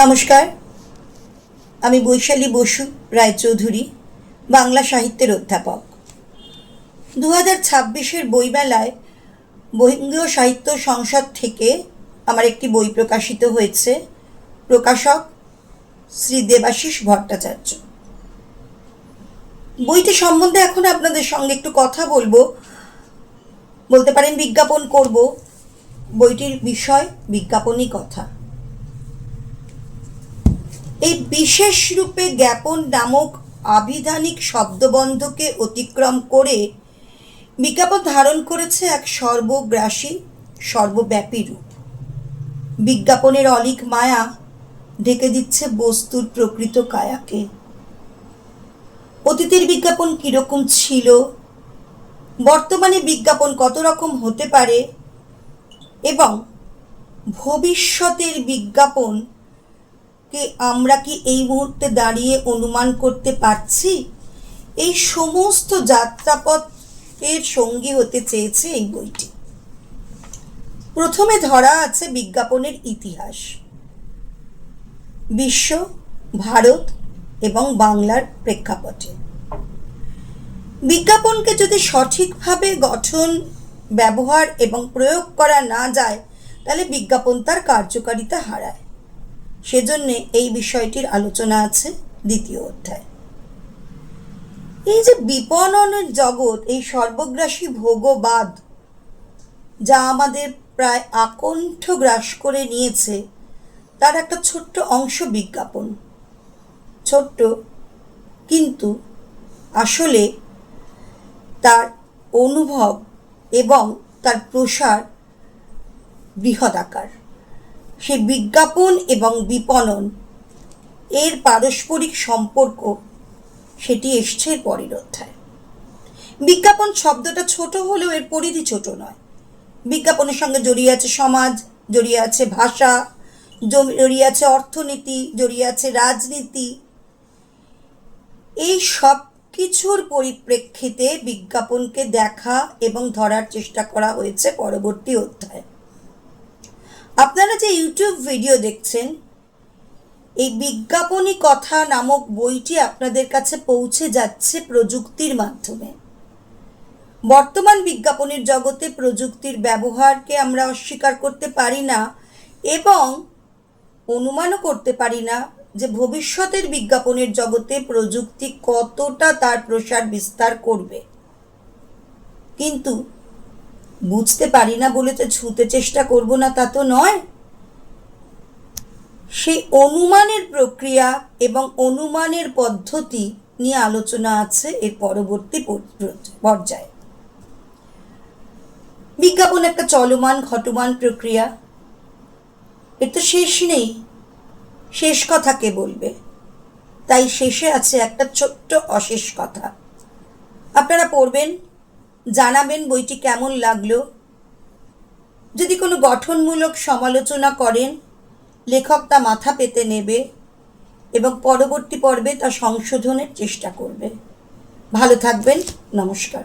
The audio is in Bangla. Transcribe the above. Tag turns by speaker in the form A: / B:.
A: নমস্কার, আমি বৈশালী বসু রায়চৌধুরী, বাংলা সাহিত্যের অধ্যাপক। 2026-এর বইমেলায় বঙ্গীয় সাহিত্য সংসদ থেকে আমার একটি বই প্রকাশিত হয়েছে। প্রকাশক শ্রী দেবাশিস ভট্টাচার্য। বইটি সম্বন্ধে এখন আপনাদের সঙ্গে একটু কথা বলতে পারেন বিজ্ঞাপন করব। বইটির বিষয় বিজ্ঞাপনই কথা। এই বিশেষ রূপে জ্ঞাপন নামক আবিধানিক শব্দবন্ধকে অতিক্রম করে বিজ্ঞাপন ধারণ করেছে এক সর্বগ্রাসী সর্বব্যাপী রূপ। বিজ্ঞাপনের অলীক মায়া ঢেকে দিচ্ছে বস্তুর প্রকৃত কায়াকে। অতীতের বিজ্ঞাপন কীরকম ছিল, বর্তমানে বিজ্ঞাপন কত রকম হতে পারে এবং ভবিষ্যতের বিজ্ঞাপন আমরা কি এই মুহূর্তে দাঁড়িয়ে অনুমান করতে পারছি, এই সমস্ত যাত্রাপথের সঙ্গী হতে চেয়েছে এই বইটি। প্রথমে ধরা আছে বিজ্ঞাপনের ইতিহাস, বিশ্ব, ভারত এবং বাংলার প্রেক্ষাপটে। বিজ্ঞাপনকে যদি সঠিকভাবে গঠন, ব্যবহার এবং প্রয়োগ করা না যায় তাহলে বিজ্ঞাপন তার কার্যকারিতা হারায়। সেজন্যে এই বিষয়টির আলোচনা আছে দ্বিতীয় অধ্যায়। এই যে বিপণনের জগৎ, এই সর্বগ্রাসী ভোগবাদ যা আমাদের প্রায় আকণ্ঠ গ্রাস করে নিয়েছে, তার একটা ছোট্ট অংশ বিজ্ঞাপন। ছোট্ট, কিন্তু আসলে তার অনুভব এবং তার প্রসার বৃহদাকার। সে বিজ্ঞাপন এবং বিপণন এর পারস্পরিক সম্পর্ক, সেটি এসছে পরের অধ্যায়। বিজ্ঞাপন শব্দটা ছোট হলেও এর পরিধি ছোট নয়। বিজ্ঞাপনের সঙ্গে জড়িয়ে আছে সমাজ, জড়িয়ে আছে ভাষা, জড়িয়ে আছে অর্থনীতি, জড়িয়ে আছে রাজনীতি। এই সব কিছুর পরিপ্রেক্ষিতে বিজ্ঞাপনকে দেখা এবং ধরার চেষ্টা করা হয়েছে পরবর্তী অধ্যায়ে। আপনারা যে ইউটিউব ভিডিও দেখছেন, এই বিজ্ঞাপনী কথা নামক বইটি আপনাদের কাছে পৌঁছে যাচ্ছে প্রযুক্তির মাধ্যমে। বর্তমান বিজ্ঞাপনের জগতে প্রযুক্তির ব্যবহারকে আমরা অস্বীকার করতে পারি না এবং অনুমানও করতে পারি না যে ভবিষ্যতের বিজ্ঞাপনের জগতে প্রযুক্তি কতটা তার প্রসার বিস্তার করবে। কিন্তু বুঝতে পারি না বলে তো ছুঁতে চেষ্টা করব না, তা তো নয়। সেই অনুমানের প্রক্রিয়া এবং অনুমানের পদ্ধতি নিয়ে আলোচনা আছে এর পরবর্তী পর্যায়ে। বিজ্ঞাপন একটা চলমান ঘটমান প্রক্রিয়া, এর তো শেষ নেই। শেষ কথা কে বলবে? তাই শেষে আছে একটা ছোট্ট অশেষ কথা। আপনারা পড়বেন, জানাবেন বইটি কেমন লাগলো। যদি কোনো গঠনমূলক সমালোচনা করেন, লেখক তা মাথা পেতে নেবে এবং পরবর্তী পর্বে তা সংশোধনের চেষ্টা করবে। ভালো থাকবেন। নমস্কার।